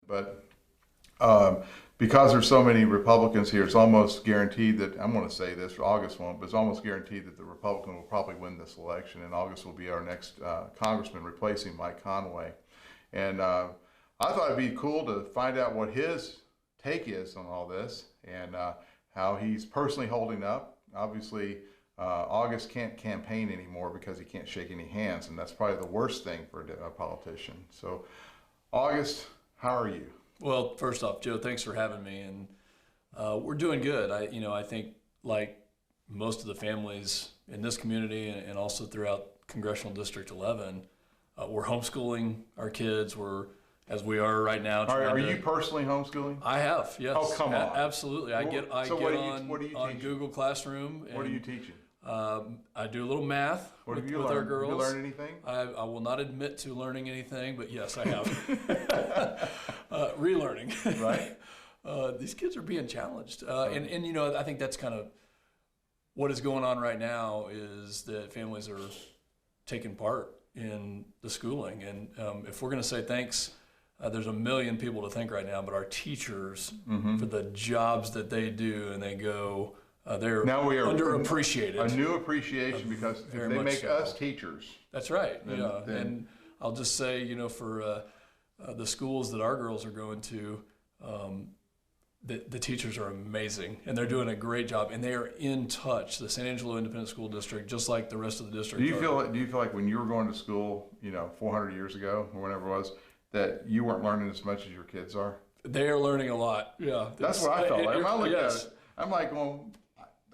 But because there's so many Republicans here, it's almost guaranteed that, I'm going to say this, August won't, but it's almost guaranteed that the Republican will probably win this election, and August will be our next congressman replacing Mike Conway. And I thought it'd be cool to find out what his take is on all this and how he's personally holding up. Obviously, August can't campaign anymore because he can't shake any hands, and that's probably the worst thing for a politician. So, August, how are you? Well, first off, Joe, thanks for having me, and we're doing good. I think like most of the families in this community and also throughout Congressional District 11, we're homeschooling our kids. As we are right now. Are you personally homeschooling? I have, yes. Oh, come on. Absolutely. I get on Google Classroom. And, what are you teaching? I do a little math with our girls. Have you learned anything? I will not admit to learning anything, but yes, I have. Relearning. Right. These kids are being challenged. And I think that's kind of what is going on right now is that families are taking part in the schooling. And if we're going to say thanks, there's a million people to thank right now, but our teachers for the jobs that they do, and they go, they're now we are underappreciated. A new appreciation because they make us teachers. That's right. And I'll just say, for the schools that our girls are going to, the teachers are amazing, and they're doing a great job, and they are in touch. The San Angelo Independent School District, just like the rest of the district. Do you feel like when you were going to school, 400 years ago or whenever it was, that you weren't learning as much as your kids are? They are learning a lot. Yeah, that's what I felt like. When I looked at it, I'm like, well,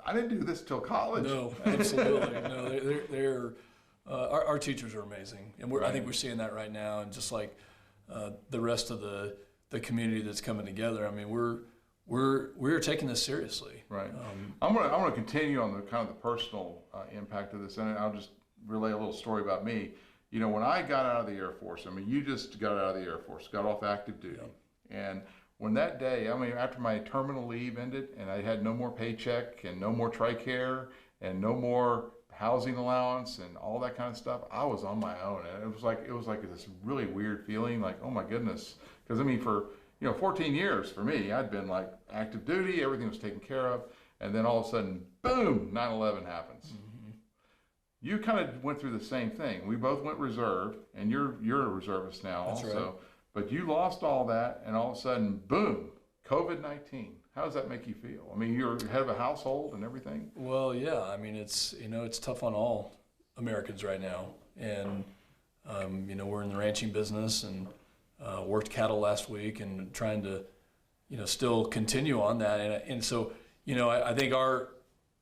I didn't do this till college. No, absolutely. No, they're our teachers are amazing, and I think we're seeing that right now. And just like the rest of the community that's coming together, I mean, we're taking this seriously. Right. I'm gonna continue on the kind of the personal impact of this, and I'll just relay a little story about me. When I got out of the Air Force, I mean, you just got out of the Air Force, got off active duty, and when that day, I mean, after my terminal leave ended, and I had no more paycheck and no more TRICARE and no more housing allowance and all that kind of stuff, I was on my own, and it was like this really weird feeling, like, oh my goodness, because I mean, for 14 years for me, I'd been like active duty, everything was taken care of, and then all of a sudden, boom, 9/11 happens. Mm-hmm. You kind of went through the same thing. We both went reserve, and you're a reservist now. That's also. Right. But you lost all that, and all of a sudden, boom, COVID-19. How does that make you feel? I mean, you're head of a household and everything. Well, yeah. I mean, it's tough on all Americans right now, and we're in the ranching business and worked cattle last week and trying to, still continue on that, and so I think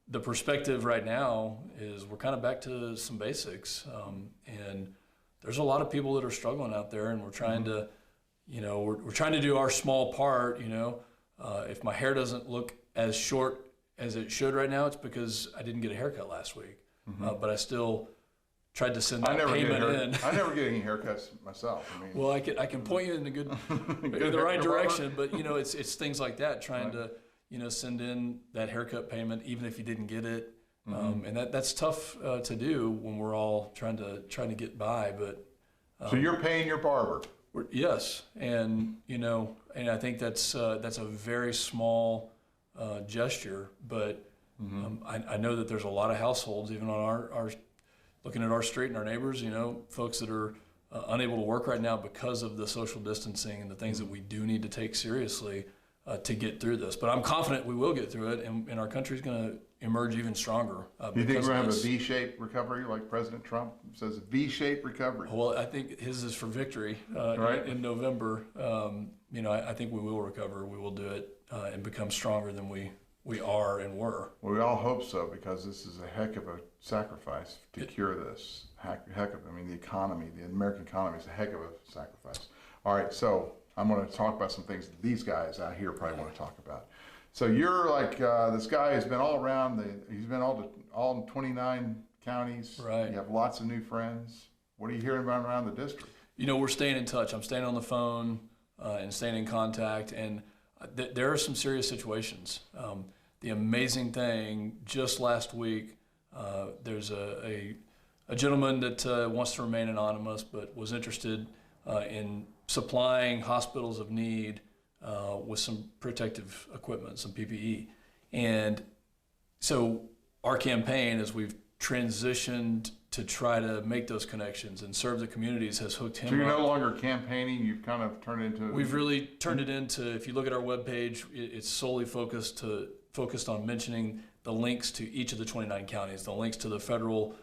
the perspective right now is we're kind of back to some basics, and there's a lot of people that are struggling out there, and we're trying to. We're trying to do our small part. If my hair doesn't look as short as it should right now, it's because I didn't get a haircut last week. But I still tried to send that payment in. I never get any haircuts myself. I mean, well, I can point you in the right direction, but it's things like that. Trying to send in that haircut payment, even if you didn't get it, and that's tough to do when we're all trying to get by. But so you're paying your barber. Yes, and and I think that's a very small gesture, but I know that there's a lot of households, even on our looking at our street and our neighbors, folks that are unable to work right now because of the social distancing and the things that we do need to take seriously to get through this. But I'm confident we will get through it, and our country's going to emerge even stronger. Do you think we're going to have a V-shaped recovery like President Trump says, V-shaped recovery? Well, I think his is for victory in November. I think we will recover. We will do it and become stronger than we are and were. Well, we all hope so, because this is a heck of a sacrifice to cure this. The economy, the American economy is a heck of a sacrifice. All right, so I'm going to talk about some things that these guys out here probably want to talk about. So you're like this guy who's been all around. He's been all 29 counties. Right. You have lots of new friends. What are you hearing about around the district? We're staying in touch. I'm staying on the phone and staying in contact. And there are some serious situations. The amazing thing, just last week, there's a gentleman that wants to remain anonymous, but was interested in supplying hospitals of need with some protective equipment, some PPE. And so our campaign, as we've transitioned to try to make those connections and serve the communities, has hooked him up. So you're no longer campaigning, you've kind of turned it into... We've really turned it into, if you look at our webpage, it's solely focused on mentioning the links to each of the 29 counties, the links to the federal,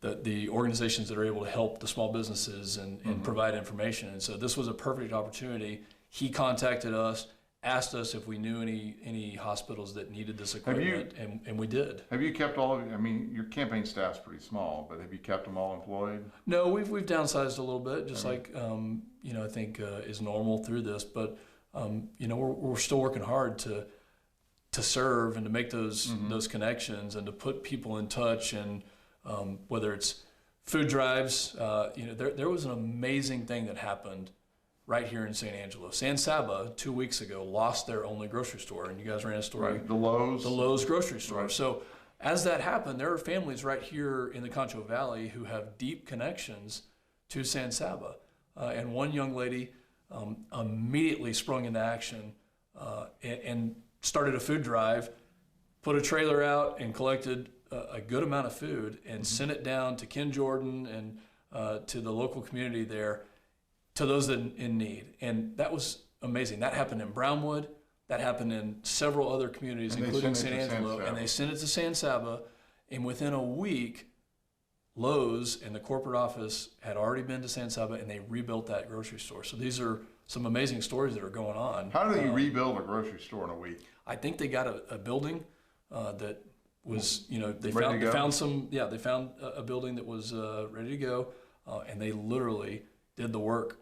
the organizations that are able to help the small businesses and provide information. And so this was a perfect opportunity. He contacted us, asked us if we knew any hospitals that needed this equipment, and we did. Have you kept all of I mean, your campaign staff's pretty small, but have you kept them all employed? No, we've downsized a little bit, just like I think is normal through this. But we're still working hard to serve and to make those connections and to put people in touch. And whether it's food drives, there was an amazing thing that happened right here in San Angelo. San Saba 2 weeks ago lost their only grocery store, and you guys ran a story. Right, the Lowe's grocery store. Right. So as that happened, there are families right here in the Concho Valley who have deep connections to San Saba. And one young lady immediately sprung into action and started a food drive, put a trailer out and collected a good amount of food and sent it down to Ken Jordan and to the local community there, to those in need. And that was amazing. That happened in Brownwood. That happened in several other communities, including San Angelo. And they sent it to San Saba. And within a week, Lowe's and the corporate office had already been to San Saba, and they rebuilt that grocery store. So these are some amazing stories that are going on. How do you rebuild a grocery store in a week? I think they got a building that was, they Ready found a building that was ready to go, and they literally did the work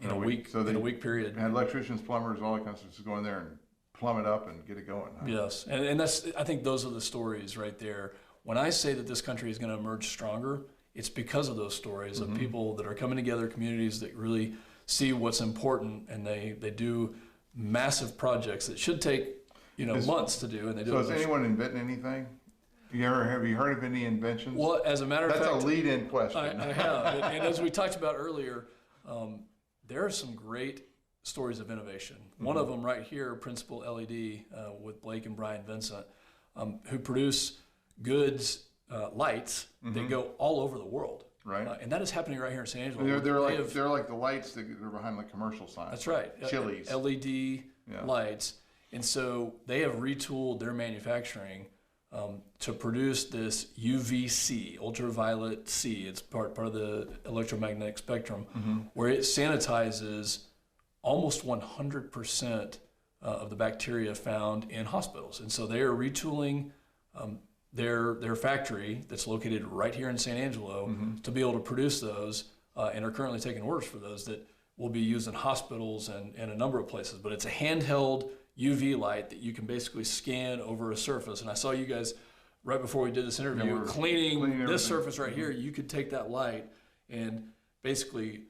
in a week. So in a week period. And electricians, plumbers, all that kind of stuff, just go in there and plumb it up and get it going. Huh? Yes, and I think those are the stories right there. When I say that this country is going to emerge stronger, it's because of those stories of people that are coming together, communities that really see what's important, and they do massive projects that should take months to do, and they do. So is anyone inventing anything? Have you heard of any inventions? Well, as a matter of fact, that's a lead-in question. I have, and as we talked about earlier, there are some great stories of innovation. One of them right here, Principal LED, with Blake and Brian Vincent, who produce goods, lights that go all over the world. Right. And that is happening right here in San Angelo. They're like the lights that are behind the commercial signs. That's right. Chili's. LED lights. And so they have retooled their manufacturing to produce this UVC, ultraviolet C. It's part of the electromagnetic spectrum, where it sanitizes almost 100% of the bacteria found in hospitals. And so they are retooling their factory that's located right here in San Angelo to be able to produce those, and are currently taking orders for those that will be used in hospitals and a number of places. But it's a handheld UV light that you can basically scan over a surface. And I saw you guys right before we did this interview cleaning this surface right here. You could take that light and basically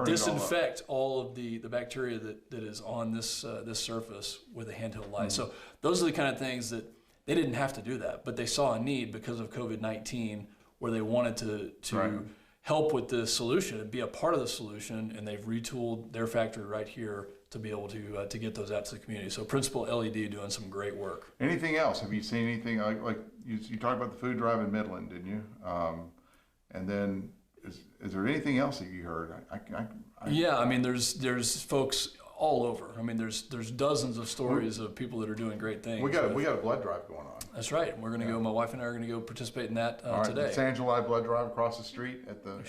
disinfect all of the bacteria that is on this surface with a handheld light. So those are the kind of things that they didn't have to do that, but they saw a need because of COVID-19 where they wanted to help with the solution and be a part of the solution, and they've retooled their factory right here to be able to get those out to the community. So Principal LED doing some great work. Anything else? Have you seen anything like you talked about the food drive in Midland, didn't you? And then is there anything else that you heard? Yeah, I mean there's folks all over. I mean there's dozens of stories of people that are doing great things. We got a blood drive going on. That's right. We're going to go. My wife and I are going to go participate in that today. It's Angelo blood drive across the street at the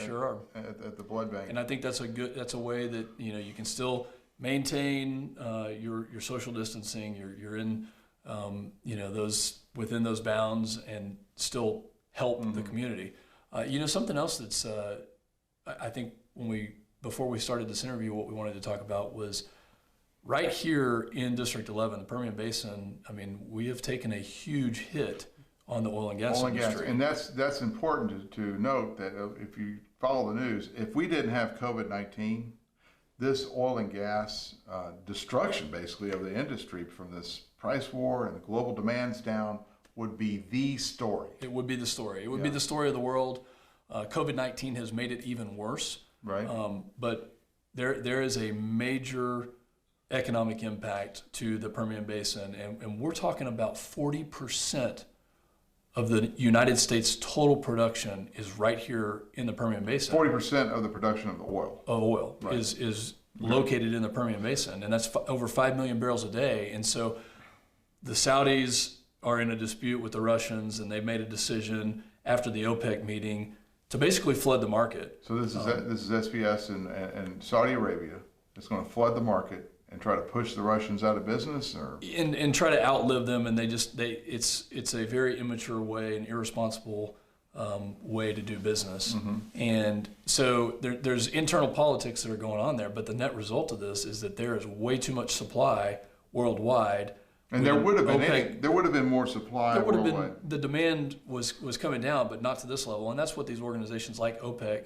at the blood bank. And I think that's a way that you can still maintain your social distancing. You're in those within those bounds and still help the community. Something else that's I think before we started this interview, what we wanted to talk about was right here in District 11, the Permian Basin. I mean, we have taken a huge hit on the oil and gas industry. And that's important to note that if you follow the news, if we didn't have COVID-19, this oil and gas destruction, basically, of the industry from this price war and the global demands down would be the story. It would be the story. It would be the story of the world. COVID-19 has made it even worse. Right. But there is a major economic impact to the Permian Basin, and we're talking about 40% of the United States total production is right here in the Permian Basin. 40% of the production of the oil. Of oil Right. is located in the Permian Basin, and that's over 5 million barrels a day. And so the Saudis are in a dispute with the Russians, and they made a decision after the OPEC meeting to basically flood the market. So this is SPS and Saudi Arabia. It's going to flood the market and try to push the Russians out of business, or and try to outlive them, and it's a very immature way, an irresponsible way to do business. And so there's internal politics that are going on there, but the net result of this is that there is way too much supply worldwide. and there would have been more supply There would have worldwide. been, the demand was coming down, but not to this level, and that's what these organizations like OPEC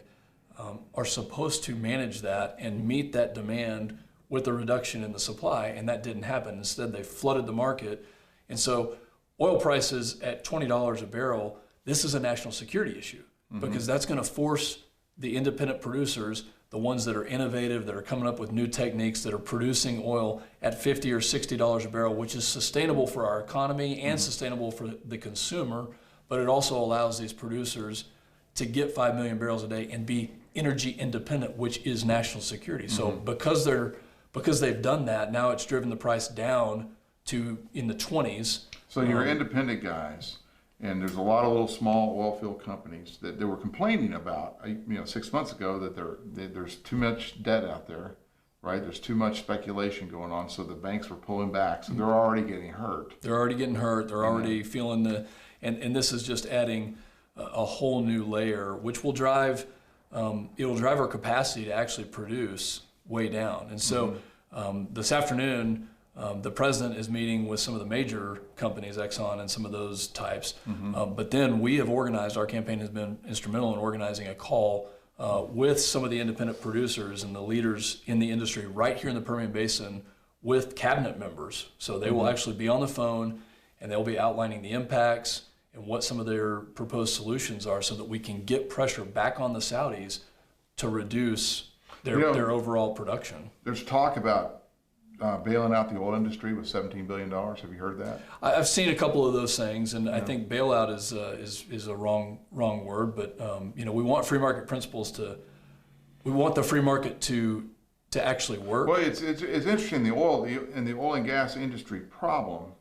are supposed to manage that and meet that demand with a reduction in the supply, and that didn't happen. Instead, they flooded the market. And so oil prices at $20 a barrel, this is a national security issue, because that's going to force the independent producers, the ones that are innovative, that are coming up with new techniques, that are producing oil at $50 or $60 a barrel, which is sustainable for our economy and sustainable for the consumer, but it also allows these producers to get 5 million barrels a day and be energy independent, which is national security. So because they've done that, now it's driven the price down to in the 20s. So you're independent guys, and there's a lot of little small oil field companies that they were complaining about, 6 months ago, that there's too much debt out there, right? There's too much speculation going on, so the banks were pulling back. So they're already getting hurt. They're already getting hurt. They're already feeling and this is just adding a whole new layer, which will drive our capacity to actually produce way down. And so this afternoon, the president is meeting with some of the major companies, Exxon and some of those types. But then we have organized, our campaign has been instrumental in organizing a call with some of the independent producers and the leaders in the industry right here in the Permian Basin with cabinet members. So they will actually be on the phone, and they'll be outlining the impacts and what some of their proposed solutions are, so that we can get pressure back on the Saudis to reduce their overall production. There's talk about bailing out the oil industry with $17 billion. Have you heard that? I've seen a couple of those things, and I think bailout is a wrong word. But we want free market principles we want the free market to actually work. Well, it's interesting. The oil and gas industry problem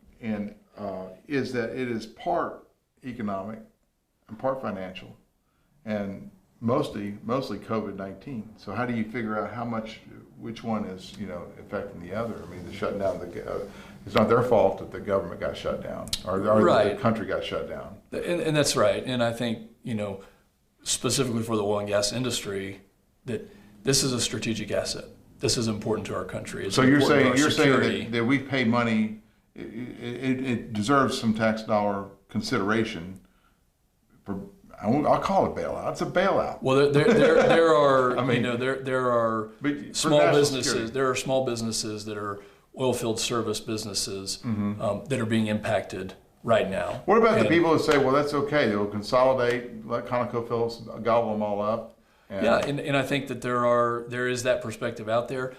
is that it is part economic and part financial, and mostly COVID-19. So how do you figure out which one is affecting the other? I mean, the shutting down it's not their fault that the government got shut down or the country got shut down. And that's right. And I think specifically for the oil and gas industry, that this is a strategic asset. This is important to our country. So you're saying that we pay money. It deserves some tax dollar consideration for. I'll call it bailout. It's a bailout. Well, there are I mean, there are small businesses. Security. There are small businesses that are oil field service businesses that are being impacted right now. What about the people who say, well, that's okay, they'll consolidate, let ConocoPhillips gobble them all up? And I think that there is that perspective out there,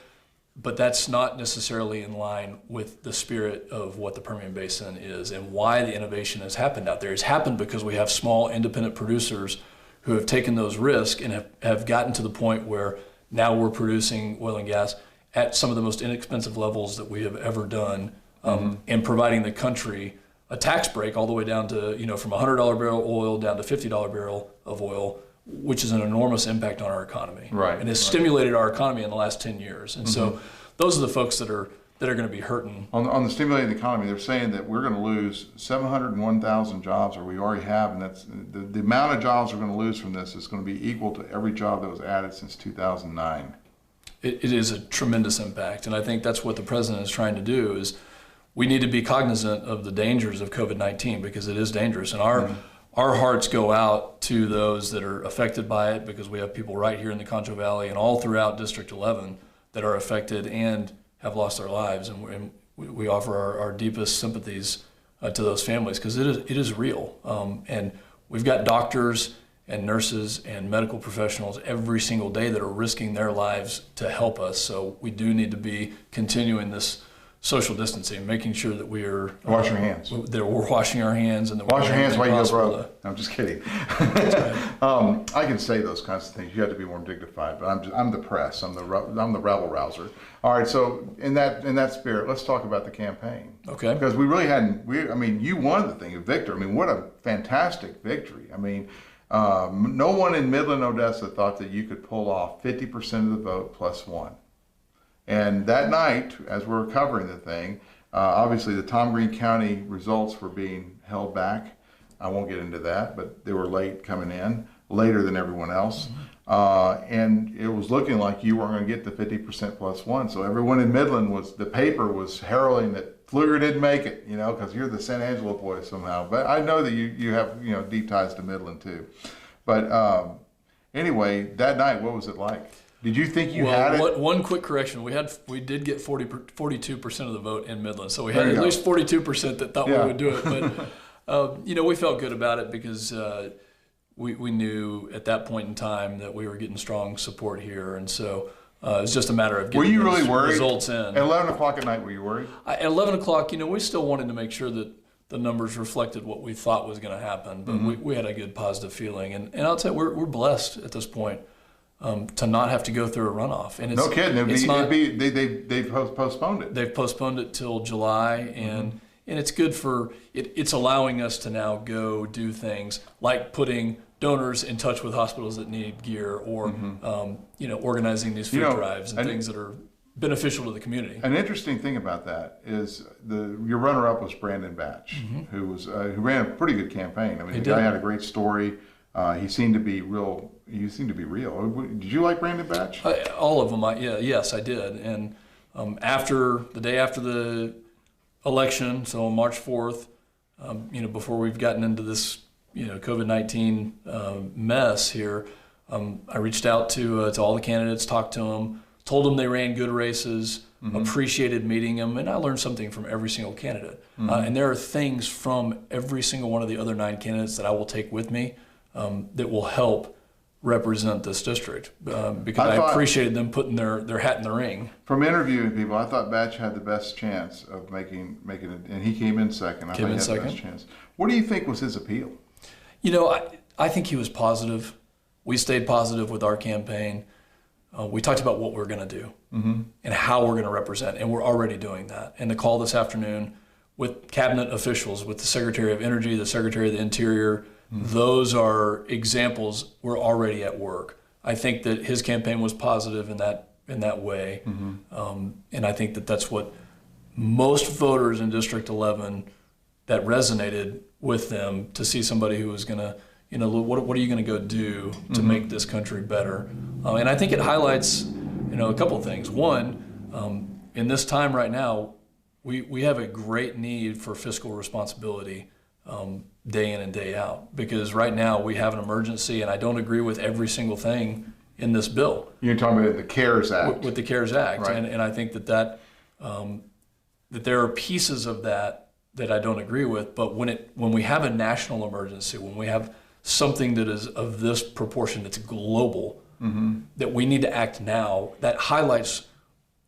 but that's not necessarily in line with the spirit of what the Permian Basin is and why the innovation has happened out there. It's happened because we have small independent producers who have taken those risks and have gotten to the point where now we're producing oil and gas at some of the most inexpensive levels that we have ever done, and providing the country a tax break all the way down to, from $100 barrel oil down to $50 barrel of oil, which is an enormous impact on our economy, right? And has stimulated our economy in the last 10 years. And so those are the folks that are going to be hurting. On the stimulating the economy, they're saying that we're going to lose 701,000 jobs, or we already have, and that's the amount of jobs we're going to lose from this is going to be equal to every job that was added since 2009. It is a tremendous impact, and I think that's what the president is trying to do. Is we need to be cognizant of the dangers of COVID-19, because it is dangerous, and our hearts go out to those that are affected by it, because we have people right here in the Concho Valley and all throughout District 11 that are affected and have lost their lives. And we offer our deepest sympathies to those families, because it is real. And we've got doctors and nurses and medical professionals every single day that are risking their lives to help us. So we do need to be continuing this social distancing, making sure that we are Wash your hands. That we're washing our hands, and that Wash your hands while you go possible broke. I'm just kidding. Right. I can say those kinds of things. You have to be more dignified, but I'm the press. I'm the rabble rouser. All right. So in that spirit, let's talk about the campaign. Okay. Because we really hadn't. I mean, you won the thing, a victory. I mean, what a fantastic victory. I mean, no one in Midland, Odessa thought that you could pull off 50% of the vote plus one. And that night, as we were covering the thing, obviously the Tom Green County results were being held back. I won't get into that, but they were late coming in, later than everyone else. And it was looking like you weren't going to get the 50% plus one. So everyone in Midland the paper was heralding that Pfluger didn't make it, because you're the San Angelo boy somehow. But I know that you have, deep ties to Midland too. But anyway, that night, what was it like? Did you think you had it? One quick correction: we did get 42% of the vote in Midland, so we had at least 42% that thought we would do it. But we felt good about it because we knew at that point in time that we were getting strong support here, and so it was just a matter of getting results in. At 11 o'clock at night, were you worried? At 11 o'clock, we still wanted to make sure that the numbers reflected what we thought was going to happen, but we had a good positive feeling, and I'll tell you, we're blessed at this point. To not have to go through a runoff, and it's no kidding. They've postponed it. They've postponed it till July, and it's good for it. It's allowing us to now go do things like putting donors in touch with hospitals that need gear, or organizing these food drives and things that are beneficial to the community. An interesting thing about that is your runner-up was Brandon Batch, who ran a pretty good campaign. I mean, the guy had a great story. He seemed to be real. You seem to be real. Did you like Brandon Batch? All of them. Yes, I did. And the day after the election, so on March 4th, before we've gotten into this, COVID-19 mess here, I reached out to all the candidates, talked to them, told them they ran good races, appreciated meeting them, and I learned something from every single candidate. And there are things from every single one of the other 9 candidates that I will take with me that will help represent this district, because I appreciated them putting their hat in the ring. From interviewing people, I thought Batch had the best chance of making it, and he came in second. I thought he had the best chance. What do you think was his appeal? I think he was positive. We stayed positive with our campaign. We talked about what we're going to do and how we're going to represent, and we're already doing that. And the call this afternoon with cabinet officials, with the Secretary of Energy, the Secretary of the Interior, those are examples. We're already at work. I think that his campaign was positive in that way, and I think that that's what most voters in District 11, that resonated with them, to see somebody who was going to, what are you going to go do to make this country better? And I think it highlights, a couple of things. One, in this time right now, we have a great need for fiscal responsibility. Day in and day out, because right now we have an emergency, and I don't agree with every single thing in this bill. You're talking about the CARES Act. With the CARES Act, right. And I think that there are pieces of that I don't agree with. But when we have a national emergency, when we have something that is of this proportion, that's global, that we need to act now, that highlights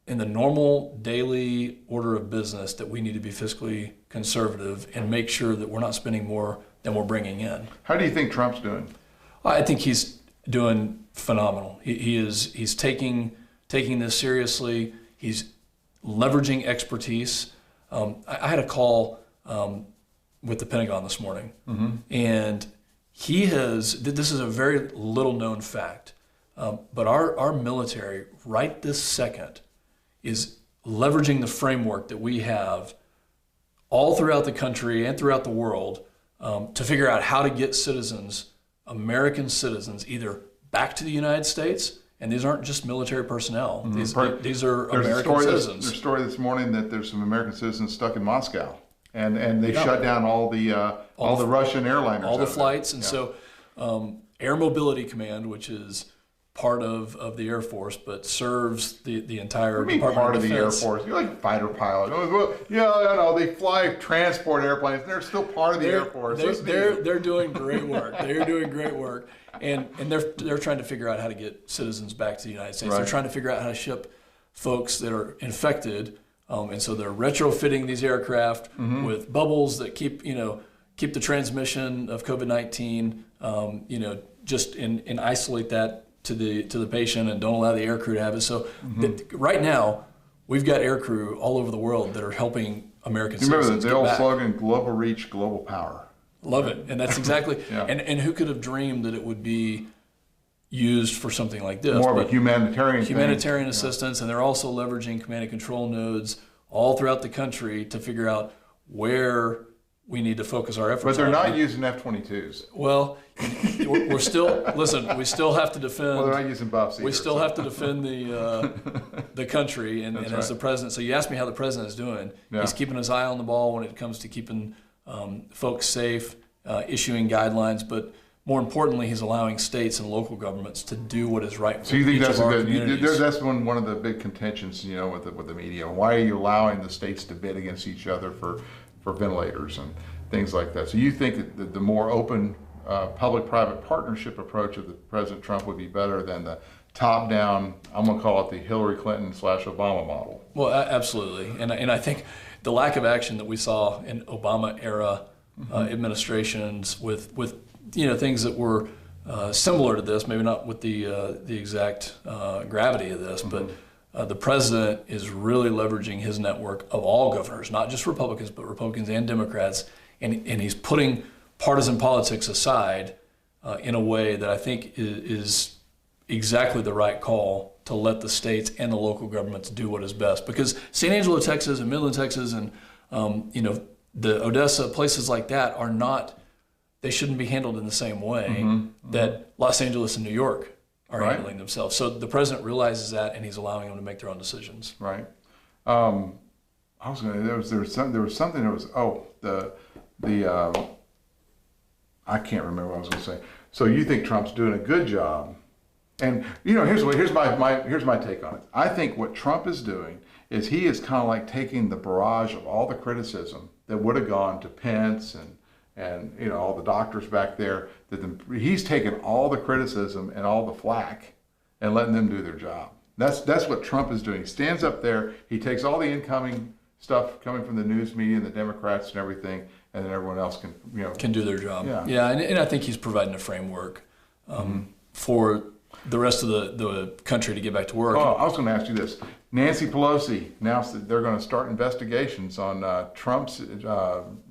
in the normal daily order of business that we need to be fiscally conservative and make sure that we're not spending more than we're bringing in. How do you think Trump's doing? I think he's doing phenomenal. He's taking this seriously. He's leveraging expertise. I had a call with the Pentagon this morning, and this is a very little known fact, but our military right this second is leveraging the framework that we have all throughout the country and throughout the world to figure out how to get American citizens, either back to the United States, and these aren't just military personnel. These are American citizens. There's a story this morning that there's some American citizens stuck in Moscow, and they shut down all the Russian airliners. All the flights, and so Air Mobility Command, which is part of the Air Force, but serves the entire Department part of the Air Defense. Force. You're like fighter pilot. They fly transport airplanes. They're still part of the Air Force. They're doing great work. They're doing great work. and they're trying to figure out how to get citizens back to the United States. Right. They're trying to figure out how to ship folks that are infected, and so they're retrofitting these aircraft with bubbles that keep the transmission of COVID-19, just and isolate that to the patient and don't allow the air crew to have it. So right now, we've got air crew all over the world that are helping American citizens. Remember the old slogan, global reach, global power. Love it. And that's exactly, Yeah. and who could have dreamed that it would be used for something like this? More of a humanitarian assistance, and they're also leveraging command and control nodes all throughout the country to figure out where we need to focus our efforts. But they're not using F-22s. Well, we're still, listen, we still have to defend. Well, they're not using buffs either. We still have to defend the country, and That's as the right. president. So you asked me how the president is doing. Yeah. He's keeping his eye on the ball when it comes to keeping folks safe, issuing guidelines, but more importantly, he's allowing states and local governments to do what is right for So you think each that's of our good? communities. That's one of the big contentions, with the media. Why are you allowing the states to bid against each other for ventilators and things like that? So you think that the more open public-private partnership approach of the President Trump would be better than the top-down, I'm going to call it the Hillary Clinton/Obama model? Well, absolutely, and I think the lack of action that we saw in Obama era administrations with things that were similar to this, maybe not with the exact gravity of this, but the president is really leveraging his network of all governors, not just Republicans, but Republicans and Democrats, and he's putting partisan politics aside in a way that I think is exactly the right call to let the states and the local governments do what is best. Because San Angelo, Texas, and Midland, Texas, and the Odessa, places like that are not. They shouldn't be handled in the same way that Los Angeles and New York are Right. handling themselves. So the president realizes that, and he's allowing them to make their own decisions. Right. I was going to. There was something. I can't remember what I was going to say. So you think Trump's doing a good job? And here's my take on it. I think what Trump is doing is he is kind of like taking the barrage of all the criticism that would have gone to Pence and all the doctors back there. He's taken all the criticism and all the flack and letting them do their job. That's what Trump is doing. He stands up there. He takes all the incoming stuff coming from the news media and the Democrats and everything, and then everyone else Can do their job. Yeah. And I think he's providing a framework for the rest of the country to get back to work. Oh, I was going to ask you this. Nancy Pelosi announced that they're going to start investigations on Trump's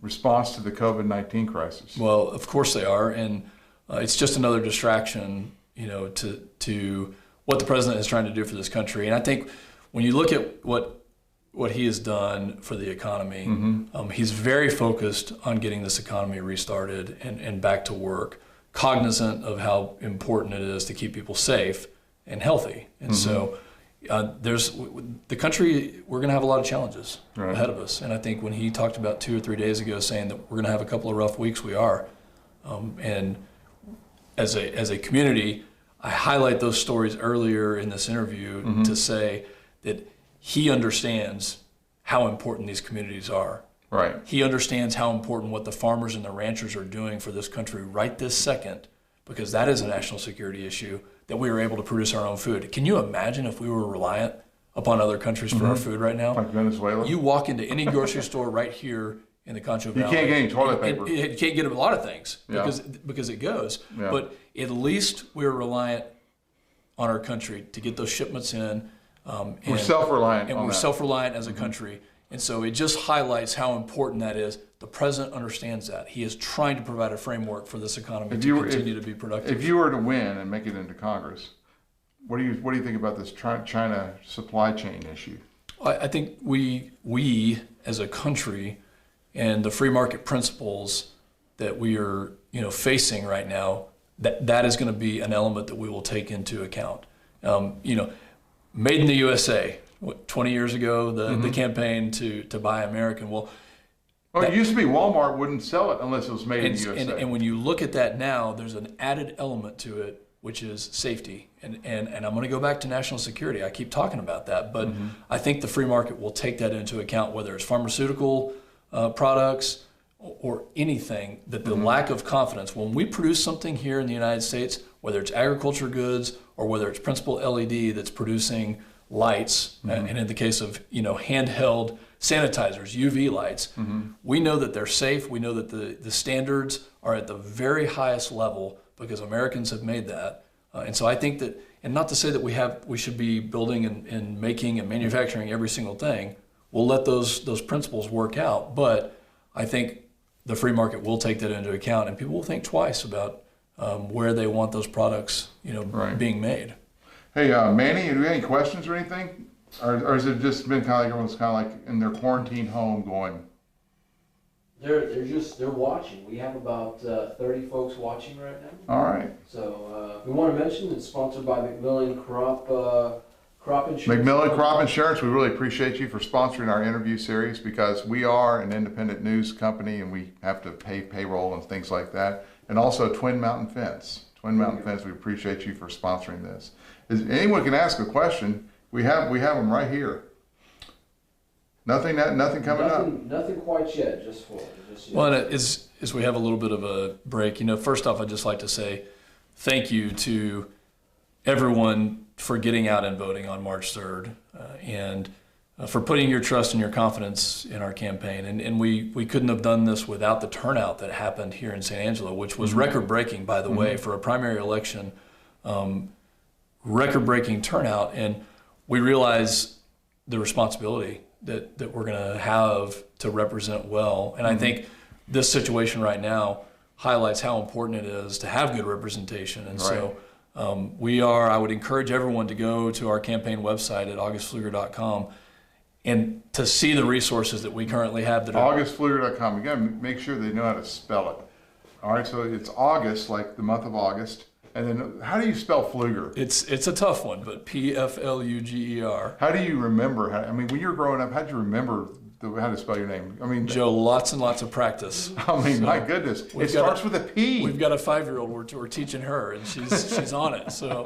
response to the COVID-19 crisis. Well, of course they are, and it's just another distraction, to what the president is trying to do for this country. And I think when you look at what he has done for the economy, he's very focused on getting this economy restarted and back to work, cognizant of how important it is to keep people safe and healthy. And so there's the country, we're going to have a lot of challenges ahead of us. And I think when he talked about 2 or 3 days ago saying that we're going to have a couple of rough weeks, we are. And as a community, I highlight those stories earlier in this interview to say that he understands how important these communities are. Right. He understands how important what the farmers and the ranchers are doing for this country right this second, because that is a national security issue, that we are able to produce our own food. Can you imagine if we were reliant upon other countries for our food right now? Like Venezuela? You walk into any grocery store right here in the Concho Valley. You can't get any toilet paper. You can't get a lot of things Yeah. because it goes. Yeah. But at least we're reliant on our country to get those shipments in. We're self-reliant and on we're that. self-reliant as a country. And so it just highlights how important that is. The president understands that. He is trying to provide a framework for this economy to continue to be productive. If you were to win and make it into Congress, what do you think about this China supply chain issue? I think we as a country and the free market principles that we are facing right now, that is going to be an element that we will take into account. Made in the USA. 20 years ago, the campaign to buy American. Well, it used to be Walmart wouldn't sell it unless it was made in the USA. And when you look at that now, there's an added element to it, which is safety. And I'm going to go back to national security. I keep talking about that, but I think the free market will take that into account, whether it's pharmaceutical products or anything, that the lack of confidence. When we produce something here in the United States, whether it's agriculture goods or whether it's Principal LED that's producing lights, and in the case of handheld sanitizers, UV lights, we know that they're safe. We know that the standards are at the very highest level because Americans have made that. And so I think that, and not to say that we should be building and making and manufacturing every single thing. We'll let those principles work out, but I think the free market will take that into account, and people will think twice about where they want those products, being made. Hey, Manny, do you have any questions or anything? Or has it just been kind of like everyone's kind of like in their quarantine home going? They're watching. We have about 30 folks watching right now. All right. So we want to mention it's sponsored by Macmillan Crop Insurance. Macmillan Crop Insurance, we really appreciate you for sponsoring our interview series because we are an independent news company and we have to pay payroll and things like that. And also Twin Mountain Fence. Twin Mountain Fence, we appreciate you for sponsoring this. Anyone can ask a question. We have them right here. Nothing coming up. Nothing quite yet, just for just yet. Well, as we have a little bit of a break, first off, I'd just like to say thank you to everyone for getting out and voting on March 3rd, and for putting your trust and your confidence in our campaign. And we couldn't have done this without the turnout that happened here in San Angelo, which was record-breaking, by the way, for a primary election, record-breaking turnout. And we realize the responsibility that we're going to have to represent well. And I think this situation right now highlights how important it is to have good representation. And so I would encourage everyone to go to our campaign website at augustpfluger.com and to see the resources that we currently have. That augustpfluger.com. You got to make sure they know how to spell it. All right, so it's August, like the month of August. And then how do you spell Pfluger? It's a tough one, but Pfluger. How do you remember? When you were growing up, how did you remember how to spell your name? Joe, lots and lots of practice. My goodness, it starts with a P. We've got a 5-year-old. We're teaching her, and she's on it. So,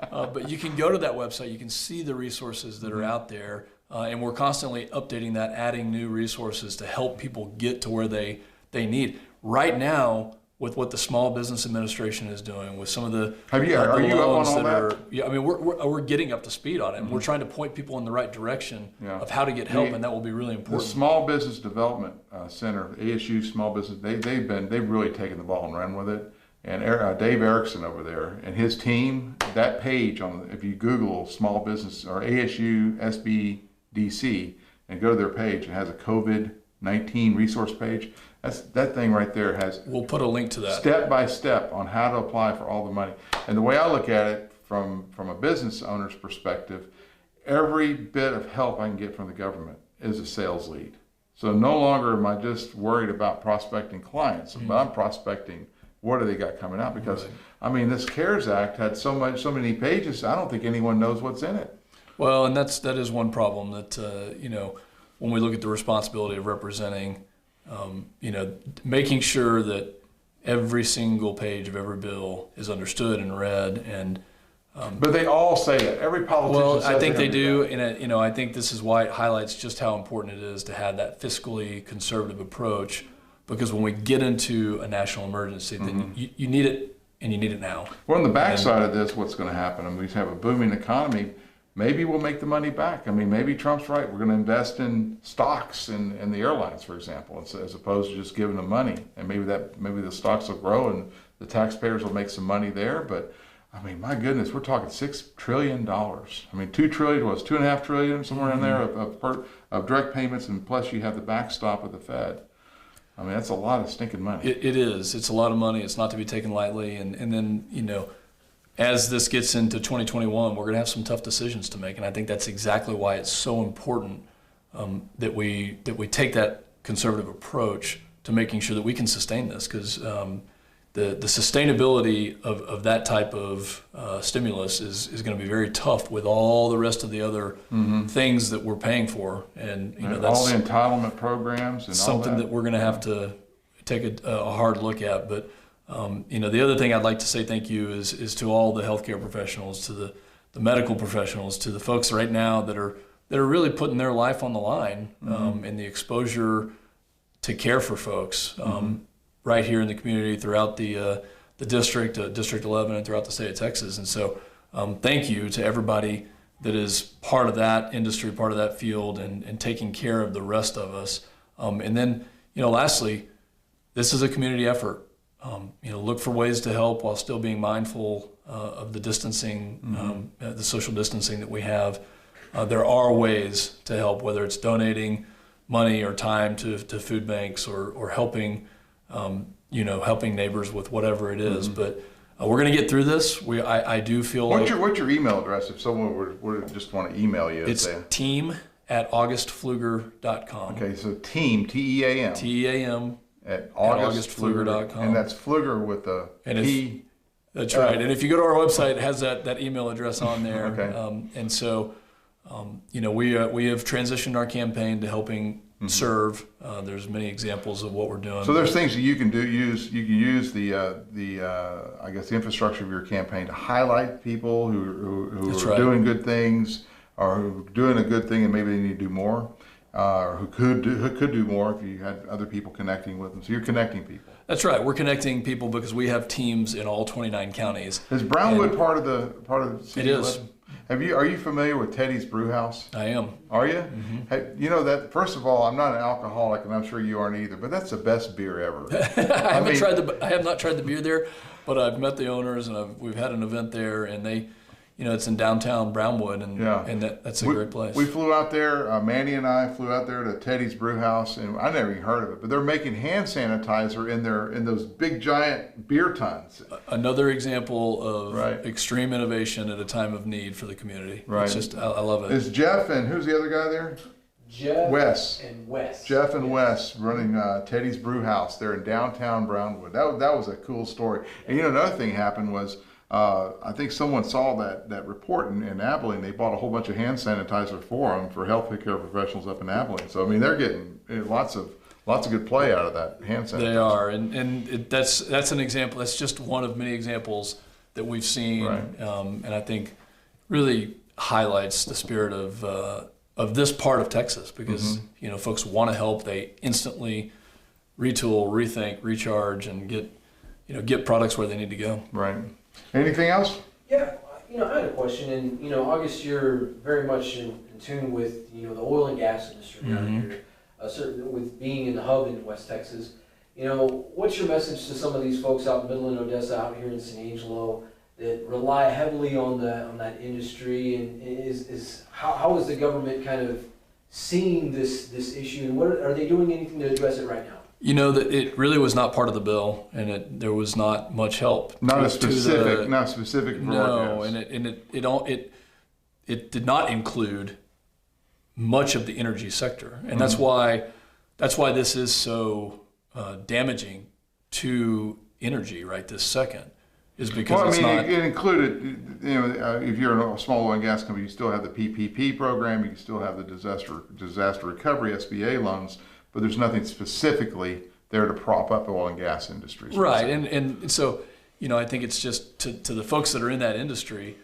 but you can go to that website. You can see the resources that are out there, and we're constantly updating that, adding new resources to help people get to where they need. Right now, with what the Small Business Administration is doing, with some of the are you up on all that? We're getting up to speed on it. We're trying to point people in the right direction of how to get help, and that will be really important. The Small Business Development Center, ASU Small Business, they've really taken the ball and run with it. And Dave Erickson over there and his team, that page if you Google Small Business or ASU SBDC and go to their page, it has a COVID-19 resource page. That thing right there has. We'll put a link to that. Step by step on how to apply for all the money. And the way I look at it from a business owner's perspective, every bit of help I can get from the government is a sales lead. So no longer am I just worried about prospecting clients, but I'm prospecting what do they got coming out, because this CARES Act had so many pages. I don't think anyone knows what's in it. Well, and that is one problem that when we look at the responsibility of representing. Making sure that every single page of every bill is understood and read, and but they all say that. Every politician. Well, says I think they do, and I think this is why it highlights just how important it is to have that fiscally conservative approach, because when we get into a national emergency, then you need it, and you need it now. Well, on the backside of this, what's going to happen? We have a booming economy. Maybe we'll make the money back. Maybe Trump's right. We're going to invest in stocks in the airlines, for example, as opposed to just giving them money. And maybe the stocks will grow and the taxpayers will make some money there. But my goodness, we're talking $6 trillion. $2 trillion was $2.5 trillion, somewhere in there of direct payments, and plus you have the backstop of the Fed. That's a lot of stinking money. It is. It's a lot of money. It's not to be taken lightly. And then as this gets into 2021, we're going to have some tough decisions to make, and I think that's exactly why it's so important that we take that conservative approach to making sure that we can sustain this, because the sustainability of that type of stimulus is going to be very tough with all the rest of the other things that we're paying for, and that's all the entitlement programs and something all that we're going to have to take a hard look at, but. The other thing I'd like to say thank you is to all the healthcare professionals, to the medical professionals, to the folks right now that are really putting their life on the line in the exposure to care for folks right here in the community, throughout the the district, District 11, and throughout the state of Texas. And so thank you to everybody that is part of that industry, part of that field, and taking care of the rest of us. And then, lastly, this is a community effort. Look for ways to help while still being mindful of the distancing, the social distancing that we have. There are ways to help, whether it's donating money or time to food banks or helping, helping neighbors with whatever it is. But we're going to get through this. I do feel what's your email address if someone would just want to email you? It's team@augustpfluger.com. Okay, so team, T-E-A-M. T-E-A-M. At augustpfluger.com. And that's Pfluger with a P. That's right. And if you go to our website, it has that email address on there. Okay. And so, we have transitioned our campaign to helping serve. There's many examples of what we're doing. So there's things that you can use. You can use the I guess the infrastructure of your campaign to highlight people who are doing good things, or who are doing a good thing and maybe they need to do more. Or who could do more if you had other people connecting with them. So you're connecting people. That's right. We're connecting people because we have teams in all 29 counties. Is Brownwood part of the city? It is. Are you familiar with Teddy's Brew House? I am. Are you? Mm-hmm. Hey, that first of all, I'm not an alcoholic, and I'm sure you aren't either. But that's the best beer ever. I have not tried the beer there, but I've met the owners and we've had an event there, and they. It's in downtown Brownwood, and that's a great place. We flew out there, Manny and I flew out there to Teddy's Brew House, and I never even heard of it, but they're making hand sanitizer in those big giant beer tons. Another example of extreme innovation at a time of need for the community. Right. It's just, I love it. Is Jeff and who's the other guy there? Wes. Jeff and Wes running Teddy's Brew House there in downtown Brownwood. That was a cool story. And another thing happened was, I think someone saw that report in Abilene. They bought a whole bunch of hand sanitizer for them for healthcare professionals up in Abilene. So I mean, they're getting lots of good play out of that hand sanitizer. They are, and that's an example. That's just one of many examples that we've seen, and I think really highlights the spirit of this part of Texas because folks want to help. They instantly retool, rethink, recharge, and get products where they need to go. Right. Anything else? Yeah, I had a question, and August, you're very much in tune with the oil and gas industry out here, certainly with being in the hub in West Texas. What's your message to some of these folks out in Midland, Odessa, out here in San Angelo that rely heavily on that industry, and how is the government kind of seeing this issue, and what are they doing anything to address it right now? That it really was not part of the bill, and there was not much help. Not specific. No, and it did not include much of the energy sector, and that's why this is so damaging to energy right this second. Is because it included. If you're a small oil and gas company, you still have the PPP program. You still have the disaster recovery SBA loans. But there's nothing specifically there to prop up the oil and gas industry. Right, and so, I think it's just to the folks that are in that industry,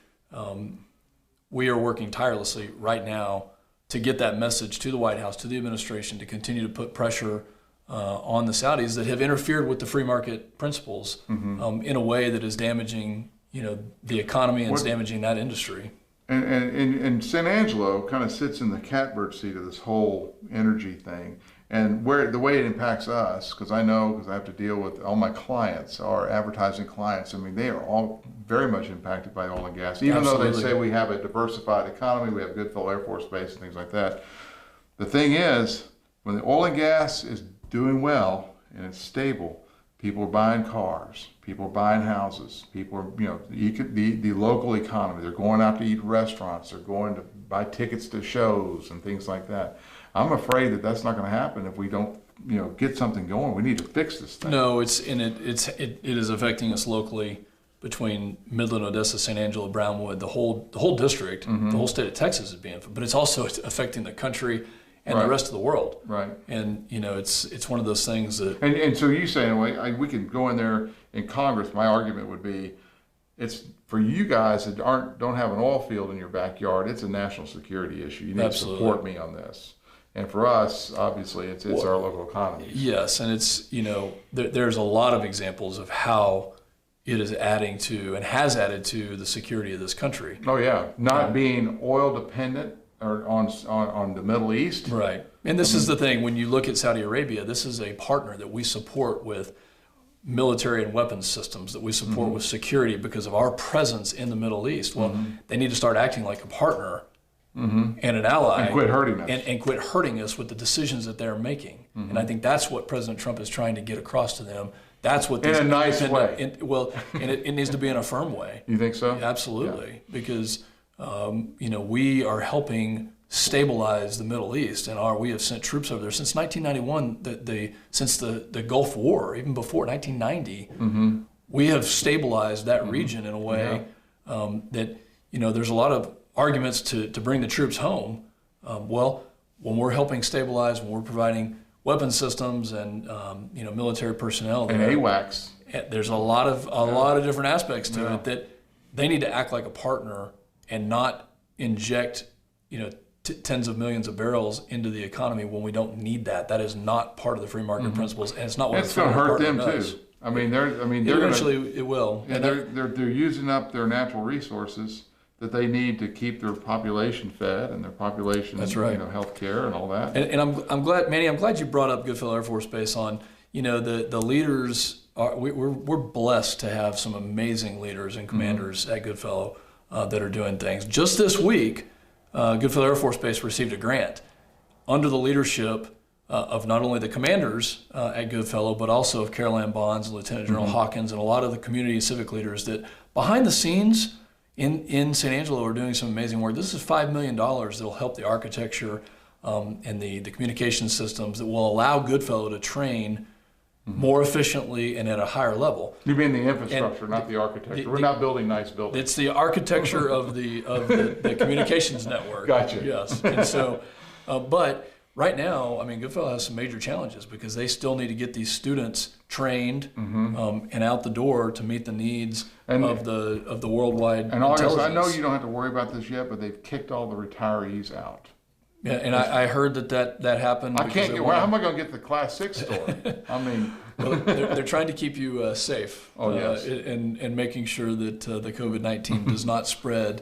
we are working tirelessly right now to get that message to the White House, to the administration, to continue to put pressure on the Saudis that have interfered with the free market principles in a way that is damaging, the economy and is damaging that industry. And San Angelo kind of sits in the catbird seat of this whole energy thing. And the way it impacts us, because I have to deal with all my clients, our advertising clients. I mean, they are all very much impacted by oil and gas. Even though they say we have a diversified economy, we have Goodfellow Air Force Base and things like that. The thing is, when the oil and gas is doing well and it's stable, people are buying cars, people are buying houses, people are, the local economy. They're going out to eat at restaurants, they're going to buy tickets to shows and things like that. I'm afraid that that's not going to happen if we don't, get something going. We need to fix this thing. No, it is affecting us locally between Midland, Odessa, San Angelo, Brownwood, the whole district, the whole state of Texas is being, but it's also affecting the country and the rest of the world. Right. And it's one of those things that. And so you say, we can go in there in Congress. My argument would be, it's for you guys that don't have an oil field in your backyard. It's a national security issue. You need to support me on this. And for us, obviously, it's our local economy. Yes, and it's there's a lot of examples of how it is adding to and has added to the security of this country. Oh yeah, not being oil dependent or on the Middle East. Right. And this is the thing, when you look at Saudi Arabia, this is a partner that we support with military and weapons systems, that we support with security because of our presence in the Middle East. Well, they need to start acting like a partner and an ally. And quit hurting us. And quit hurting us with the decisions that they're making. And I think that's what President Trump is trying to get across to them. That's what in a nice way. And it needs to be in a firm way. You think so? Absolutely. Yeah. Because, we are helping stabilize the Middle East, and we have sent troops over there since 1991. Since the Gulf War, even before 1990, we have stabilized that region in a way that there's a lot of arguments to bring the troops home. Well, when we're helping stabilize, when we're providing weapon systems and military personnel, and AWACS, there's a lot of different aspects to it that they need to act like a partner and not inject tens of millions of barrels into the economy when we don't need that. That is not part of the free market principles, and it's not what it's going to hurt them does. too. I mean, they're eventually it will. Yeah, they're using up their natural resources that they need to keep their population fed and their population, health care and all that. And I'm glad, Manny. I'm glad you brought up Goodfellow Air Force Base on. The leaders. We're blessed to have some amazing leaders and commanders at Goodfellow that are doing things. Just this week, Goodfellow Air Force Base received a grant under the leadership of not only the commanders at Goodfellow, but also of Carol Ann Bonds and Lieutenant General Hawkins and a lot of the community and civic leaders that behind the scenes in San Angelo are doing some amazing work. This is $5 million that will help the architecture and the communication systems that will allow Goodfellow to train more efficiently and at a higher level. You mean the infrastructure, not the architecture. We're not building nice buildings. It's the architecture of the communications network. Gotcha. Yes. And so, but right now, Goodfellow has some major challenges because they still need to get these students trained and out the door to meet the needs of the worldwide intelligence. August, I know you don't have to worry about this yet, but they've kicked all the retirees out. Yeah, and I heard that happened. I can't get. How am I going to get to the Class 6 store? Well, they're trying to keep you safe. Oh yes. And making sure that the COVID-19 does not spread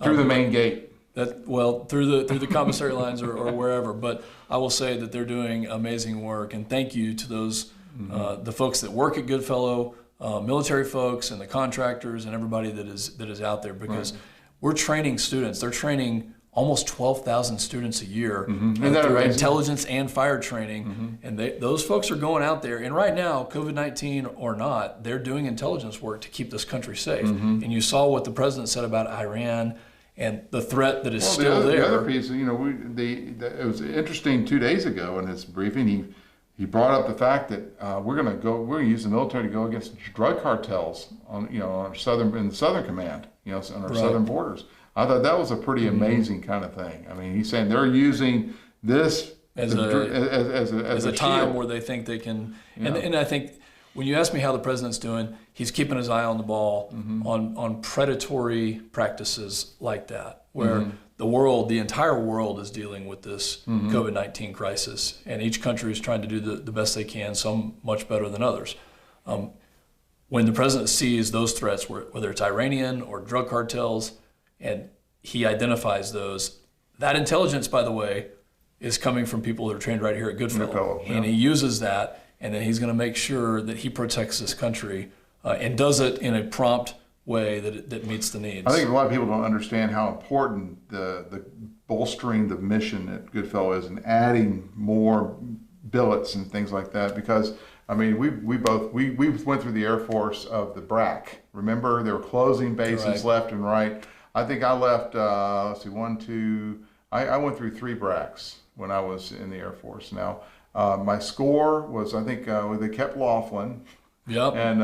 through the main gate. Through the commissary lines or wherever. But I will say that they're doing amazing work, and thank you to those the folks that work at Goodfellow, military folks, and the contractors, and everybody that is out there because we're training students. They're training almost 12,000 students a year through intelligence and fire training, and those folks are going out there. And right now, COVID-19 or not, they're doing intelligence work to keep this country safe. And you saw what the president said about Iran and the threat that is still there. The other piece, it was interesting 2 days ago in his briefing. He brought up the fact that we're going to use the military to go against drug cartels in the Southern Command, on our southern borders. I thought that was a pretty amazing kind of thing. He's saying they're using this as a time shield. where they think they can. And I think when you ask me how the president's doing, he's keeping his eye on the ball on predatory practices like that, where the entire world is dealing with this COVID-19 crisis, and each country is trying to do the best they can, some much better than others. When the president sees those threats, whether it's Iranian or drug cartels, and he identifies those. That intelligence, by the way, is coming from people that are trained right here at Goodfellow. And he uses that, and then he's going to make sure that he protects this country and does it in a prompt way that meets the needs. I think a lot of people don't understand how important the bolstering the mission at Goodfellow is and adding more billets and things like that because we went through the Air Force of the BRAC. Remember, they were closing bases left and right. I think I left, I went through 3 BRACs when I was in the Air Force. Now, my score was, I think, they kept Laughlin. Yep. And,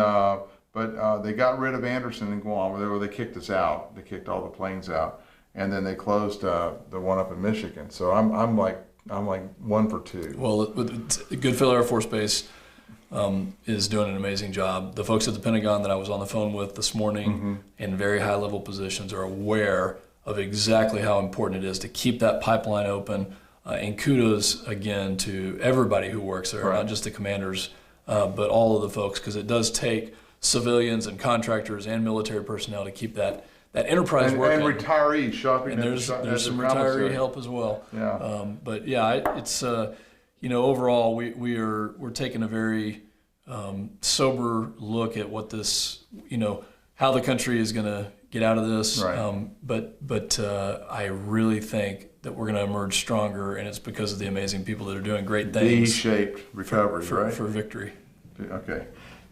but they got rid of Anderson and Guam, where they kicked us out. They kicked all the planes out. And then they closed the one up in Michigan. So I'm like 1 for 2. Well, Goodfellow Air Force Base is doing an amazing job. The folks at the Pentagon that I was on the phone with this morning in very high level positions are aware of exactly how important it is to keep that pipeline open. And kudos again to everybody who works there, not just the commanders, but all of the folks, because it does take civilians and contractors and military personnel to keep that enterprise And working. retirees shopping. And at there's the some commissary. retiree help as well. Yeah. But yeah, it's overall we're taking a very sober look at what this, how the country is going to get out of this. Right. But I really think that we're going to emerge stronger, and it's because of the amazing people that are doing great things V-shaped recovery, right? for victory. Okay.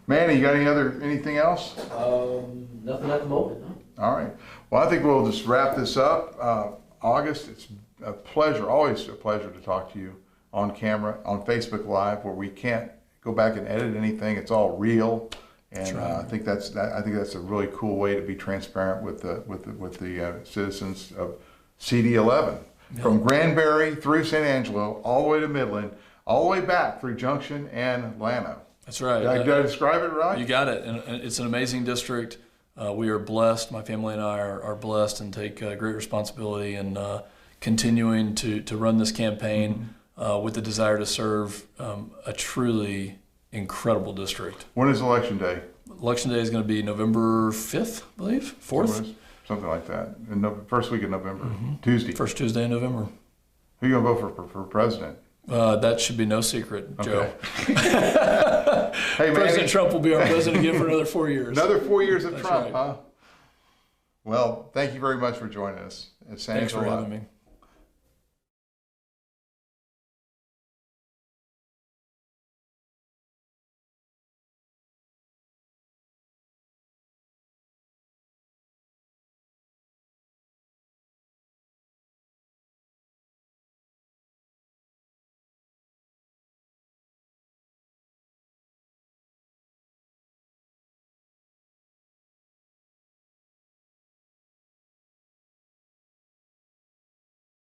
Manny, you got anything else? Nothing at the moment, no. All right. Well, I think we'll just wrap this up. August, it's a pleasure, always a pleasure to talk to you on camera, on Facebook Live, where we can't go back and edit anything. It's all real, and I think that's a really cool way to be transparent with the citizens of CD11, from Granbury through San Angelo, all the way to Midland, all the way back through Junction and Llano. That's right. Did I describe it right? You got it. And it's an amazing district. We are blessed. My family and I are blessed and take great responsibility in continuing to run this campaign with the desire to serve a truly incredible district. When is Election Day? Election Day is going to be November 5th, I believe, 4th? Something like that. In the first week of November, Tuesday. First Tuesday in November. Who are you going to vote for president? That should be no secret, Joe. Hey, President Trump will be our president again for another 4 years. Another 4 years of That's Trump, right. huh? Well, thank you very much for joining us. Thanks for having me.